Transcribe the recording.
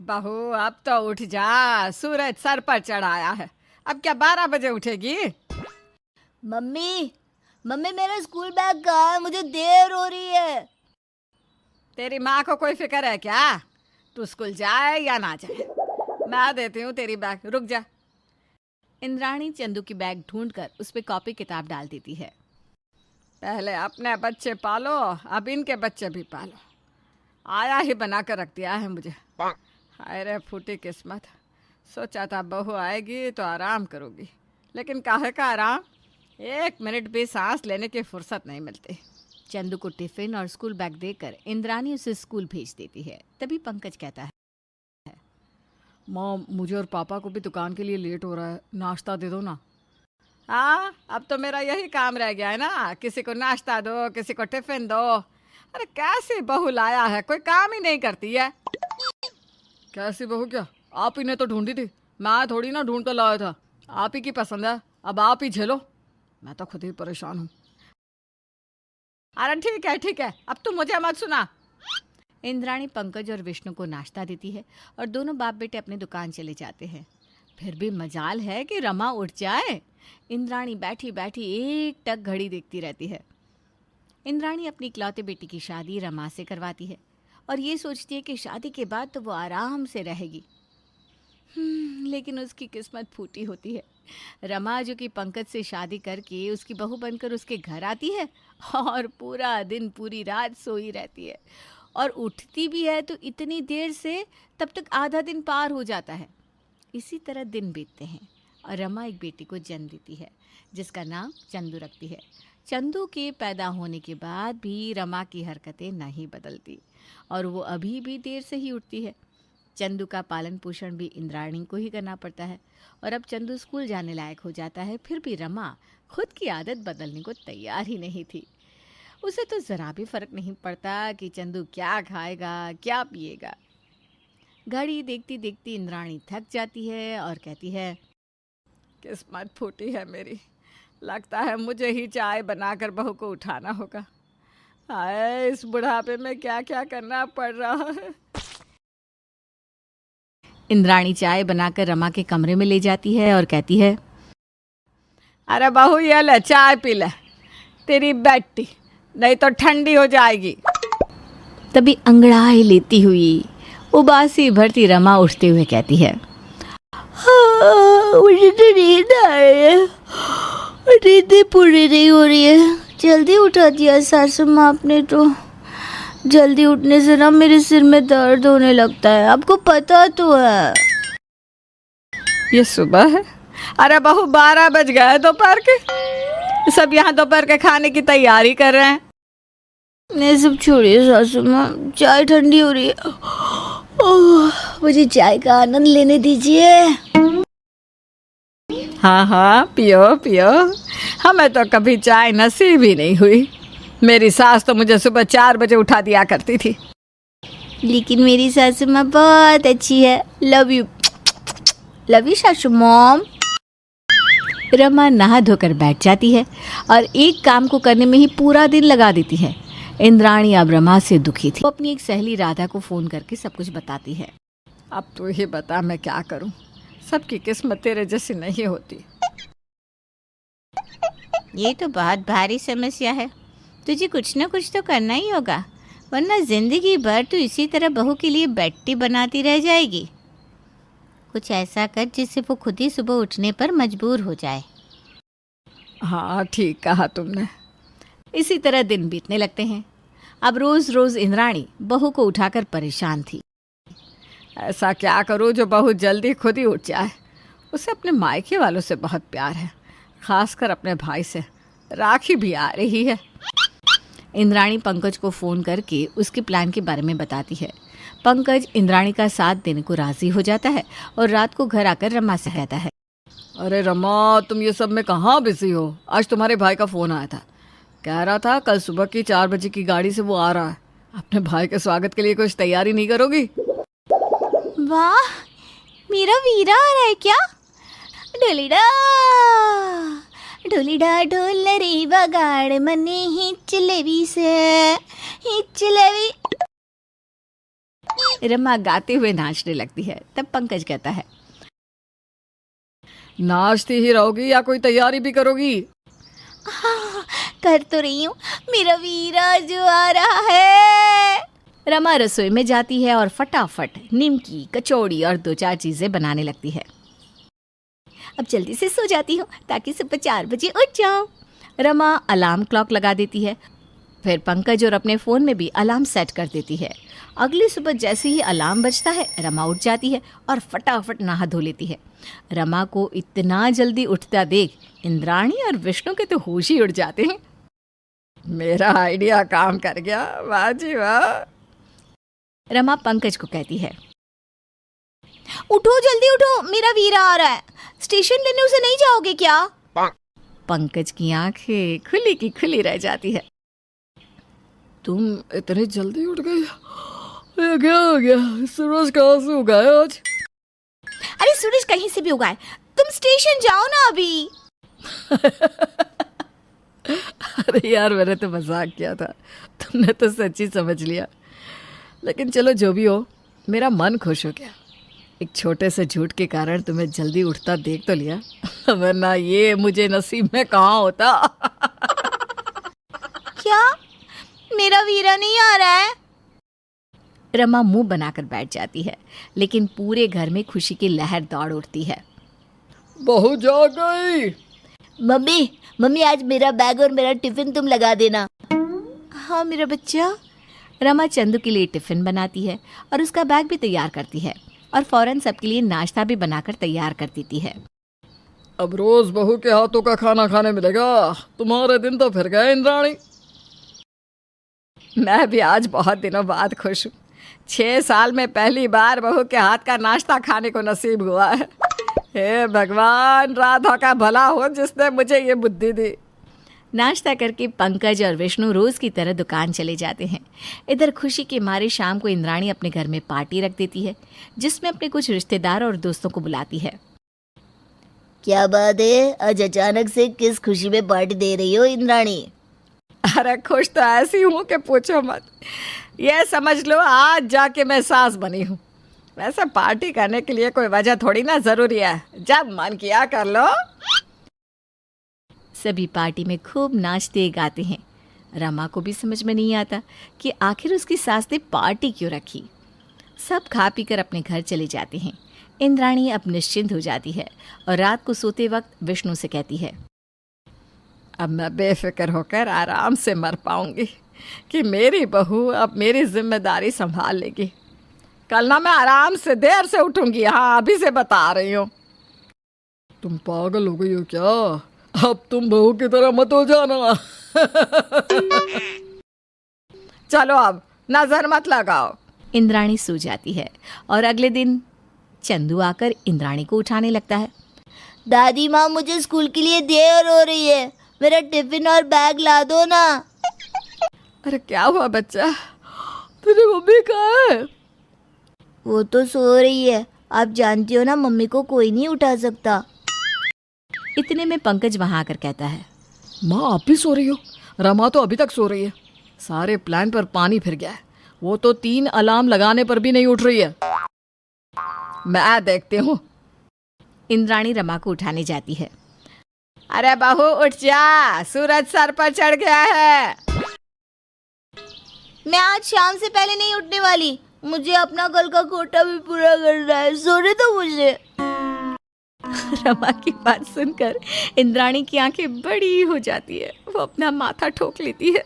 बहू अब तो उठ जा, सूरज सर पर चढ़ाया है। अब क्या 12 बजे उठेगी? मम्मी मम्मी मेरा स्कूल बैग कहाँ है? मुझे देर हो रही है। तेरी माँ को कोई फिक्र है क्या? तू स्कूल जाए या ना जाए, मैं देती हूँ तेरी बैग, रुक जा। इंद्राणी चंदू की बैग ढूंढकर उस पर कॉपी किताब डाल देती है। पहले अपने बच्चे पालो, अब इनके बच्चे भी पालो। आया ही बना कर रख दिया है मुझे। हाय रे फूटी किस्मत, सोचा था बहू आएगी तो आराम करूँगी, लेकिन काहे का आराम, 1 मिनट भी सांस लेने की फुर्सत नहीं मिलती। चंदू को टिफिन और स्कूल बैग देकर इंद्राणी उसे स्कूल भेज देती है। तभी पंकज कहता है, माँ मुझे और पापा को भी दुकान के लिए लेट हो रहा है, नाश्ता दे दो ना। हाँ, अब तो मेरा यही काम रह गया है ना, किसी को नाश्ता दो, किसी को टिफिन दो। अरे कैसी बहू लाया है, कोई काम ही नहीं करती है। कैसी बहू क्या, आप ही ने तो ढूंढी थी, मैं थोड़ी ना ढूंढ कर लाया था। आप ही की पसंद है, अब आप ही झेलो, मैं तो खुद ही परेशान हूँ। अरे ठीक है, अब तुम मुझे मत सुना। इंद्राणी पंकज और विष्णु को नाश्ता देती है और दोनों बाप बेटे अपनी दुकान चले जाते हैं। फिर भी मजाल है कि रमा उठ जाए। इंद्राणी बैठी बैठी एक टक घड़ी देखती रहती है। इंद्राणी अपनी इकलौते बेटी की शादी रमा से करवाती है और ये सोचती है कि शादी के बाद तो वो आराम से रहेगी। लेकिन उसकी किस्मत फूटी होती है। रमा जो कि पंकज से शादी करके उसकी बहू बनकर उसके घर आती है और पूरा दिन पूरी रात सोई रहती है, और उठती भी है तो इतनी देर से तब तक आधा दिन पार हो जाता है। इसी तरह दिन बीतते हैं और रमा एक बेटी को जन्म देती है जिसका नाम चंदू रखती है। चंदू के पैदा होने के बाद भी रमा की हरकतें नहीं बदलती और वो अभी भी देर से ही उठती है। चंदू का पालन पोषण भी इंद्राणी को ही करना पड़ता है और अब चंदू स्कूल जाने लायक हो जाता है। फिर भी रमा खुद की आदत बदलने को तैयार ही नहीं थी। उसे तो ज़रा भी फर्क नहीं पड़ता कि चंदू क्या खाएगा क्या पिएगा। घड़ी देखती देखती इंद्राणी थक जाती है और कहती है, किस्मत फूटी है मेरी, लगता है मुझे ही चाय बनाकर बहू को उठाना होगा। हाय, इस बुढ़ापे में क्या क्या करना पड़ रहा है। इंद्राणी चाय बनाकर रमा के कमरे में ले जाती है और कहती है, अरे बहू ये ले चाय पी ले, तेरी बेटी, नहीं तो ठंडी हो जाएगी। तभी अंगड़ाई लेती हुई उबासी भरती रमा उठते हुए कहती है, मुझे तो नींद आ रही है, नींद पूरी नहीं हो रही है। जल्दी उठा दिया सासू माँ आपने तो। जल्दी उठने से ना मेरे सिर में दर्द होने लगता है, आपको पता तो है। ये सुबह है, अरे बहू 12 बज गए दोपहर के, सब यहाँ दोपहर के खाने की तैयारी कर रहे हैं। नहीं सब छोड़िए सासू माँ, चाय ठंडी हो रही है। ओह, मुझे चाय का आनंद लेने दीजिए। हाँ पियो पियो, हमें तो कभी चाय नसीब ही नहीं हुई। मेरी सास तो मुझे सुबह 4 बजे उठा दिया करती थी। लेकिन मेरी सासू माँ बहुत अच्छी है। लव यू सासू मॉम। रमा नहा धोकर बैठ जाती है और एक काम को करने में ही पूरा दिन लगा देती है। इंद्राणी अब रमा से दुखी थी। वो अपनी एक सहेली राधा को फ़ोन करके सब कुछ बताती है। अब तू ही बता मैं क्या करूं, सबकी किस्मत तेरे जैसी नहीं होती। ये तो बहुत भारी समस्या है, तुझे कुछ ना कुछ तो करना ही होगा, वरना जिंदगी भर तू इसी तरह बहू के लिए बेटी बनाती रह जाएगी। कुछ ऐसा कर जिससे वो खुद ही सुबह उठने पर मजबूर हो जाए। हाँ ठीक कहा तुमने। इसी तरह दिन बीतने लगते हैं। अब रोज़ रोज़ इंद्राणी बहू को उठाकर परेशान थी। ऐसा क्या करूं जो बहू जल्दी खुद ही उठ जाए। उसे अपने मायके वालों से बहुत प्यार है, खासकर अपने भाई से। राखी भी आ रही है। इंद्राणी पंकज को फ़ोन करके उसके प्लान के बारे में बताती है। पंकज इंद्राणी का साथ देने को राज़ी हो जाता है और रात को घर आकर रमा से कहता है, अरे रमा तुम ये सब में कहाँ बिजी हो? आज तुम्हारे भाई का फ़ोन आया था, कह रहा था कल सुबह की 4 बजे की गाड़ी से वो आ रहा है। अपने भाई के स्वागत के लिए कुछ तैयारी नहीं करोगी? वाह, मेरा वीरा आ रहा है क्या? ढोलीडा ढोलीडा ढोल रे बगाड़ मने हिचलेवी से हिचलेवी। रमा गाते हुए नाचने लगती है। तब पंकज कहता है, नाचती ही रहोगी या कोई तैयारी भी करोगी? हाँ, कर तो रही हूँ, मेरा वीरा जो आ रहा है। रमा रसोई में जाती है और फटाफट निमकी, कचौड़ी और 2-4 चीजें बनाने लगती है। अब जल्दी से सो जाती हूँ ताकि सुबह 4 बजे उठ जाऊँ। रमा अलार्म क्लॉक लगा देती है। फिर पंकज और अपने फ़ोन में भी अलार्म सेट कर देती है। अगली सुबह जैसे ही अलार्म बजता है, रमा उठ जाती है और फटाफट नहा धो लेती है। रमा को इतना जल्दी उठता देख इंद्राणी और विष्णु के तो होश ही उड़ जाते हैं। मेरा आइडिया काम कर गया, वाह जी वाह। रमा पंकज को कहती है, उठो, जल्दी उठो, मेरा वीरा आ रहा है। स्टेशन लेने उसे नहीं जाओगे क्या? पंकज की आंखें खुली की खुली रह जाती है। तुम इतनी जल्दी उठ गई? ये क्या हो गया? सूरज कहाँ से उगा है आज? अरे सूरज कहीं से भी उगाए, तुम स्टेशन जाओ ना अभी। अरे यार, मैंने तो मजाक किया था, तुमने तो सच्ची समझ लिया। लेकिन चलो जो भी हो, मेरा मन खुश हो गया। एक छोटे से झूठ के कारण तुम्हें जल्दी उठता देख तो लिया, वरना ये मुझे नसीब में कहाँ होता। क्या मेरा वीरा नहीं आ रहा है? रमा मुंह बनाकर बैठ जाती है, लेकिन पूरे घर में खुशी की लहर दौड़ उठती है। बहू जाग गई। मम्मी, मम्मी आज मेरा बैग और मेरा टिफिन तुम लगा देना। हाँ मेरा बच्चा। रमा चंदू के लिए टिफिन बनाती है और उसका बैग भी तैयार करती है और फौरन सबके लिए नाश्ता भी बनाकर तैयार कर देती है। अब रोज बहू के हाथों का खाना खाने मिलेगा। तुम्हारे दिन तो फिर गए इंद्राणी। मैं भी आज बहुत दिनों बाद खुश हूँ। 6 साल में पहली बार बहू के हाथ का नाश्ता खाने को नसीब हुआ है। हे भगवान, राधा का भला हो जिसने मुझे ये बुद्धि दी। नाश्ता करके पंकज और विष्णु रोज की तरह दुकान चले जाते हैं। इधर खुशी के मारे शाम को इंद्राणी अपने घर में पार्टी रख देती है, जिसमें अपने कुछ रिश्तेदार और दोस्तों को बुलाती है। क्या बात है, आज अचानक से किस खुशी में पार्टी दे रही हो इंद्राणी? अरे खुश तो ऐसी हूँ कि पूछो मत। ये समझ लो आज जाके मैं सास बनी हूँ। वैसे पार्टी करने के लिए कोई वजह थोड़ी ना जरूरी है, जब मन किया कर लो। सभी पार्टी में खूब नाचते गाते हैं। रमा को भी समझ में नहीं आता कि आखिर उसकी सास ने पार्टी क्यों रखी। सब खा पी कर अपने घर चले जाते हैं। इंद्राणी अब निश्चिंत हो जाती है और रात को सोते वक्त विष्णु से कहती है, अब मैं बेफिक्र होकर आराम से मर पाऊंगी कि मेरी बहू अब मेरी जिम्मेदारी संभाल लेगी। कल ना मैं आराम से देर से उठूंगी। हाँ, अभी से बता रही हूँ। तुम पागल हो गई हो क्या? अब तुम बहू की तरह मत हो जाना। चलो अब नजर मत लगाओ। इंद्राणी सो जाती है और अगले दिन चंदू आकर इंद्राणी को उठाने लगता है। दादी माँ, मुझे स्कूल के लिए देर हो रही है, मेरा टिफिन और बैग ला दो ना। अरे क्या हुआ बच्चा, तेरी मम्मी कहाँ है? वो तो सो रही है, आप जानती हो ना मम्मी को कोई नहीं उठा सकता। इतने में पंकज वहां आकर कहता है, माँ आप भी सो रही हो? रमा तो अभी तक सो रही है। सारे प्लान पर पानी फिर गया है। वो तो 3 अलार्म लगाने पर भी नहीं उठ रही है। मैं देखती हूँ। इंद्राणी रमा को उठाने जाती है। अरे बहू उठ जा, सूरज सर पर चढ़ गया है। मैं आज शाम से पहले नहीं उठने वाली, मुझे अपना कल का कोटा भी पूरा करना है, सोने दो मुझे। रमा की बात सुनकर इंद्राणी की आंखें बड़ी हो जाती है। वो अपना माथा ठोक लेती है।